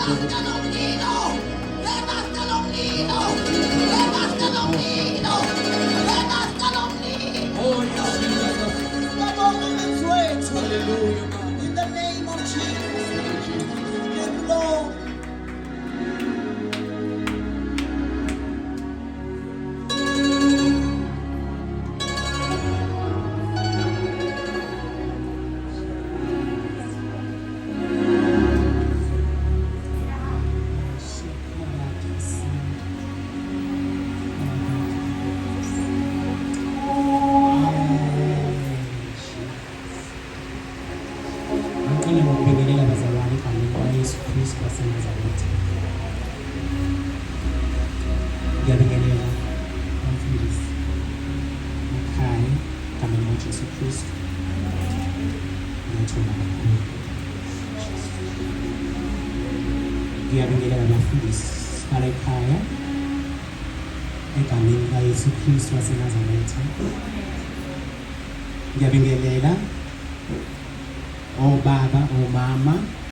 In the name of Jesus. Yes, Lord. Kupendelea wazawadi kwa Yesu Kristo asema zawadi. Gabriela Anfilis Makai kama ni Yesu Kristo. Natuma makuu. Gabriela Anfilis Makai kama ni Yesu Kristo asema zawadi. Gabriela o baba o mama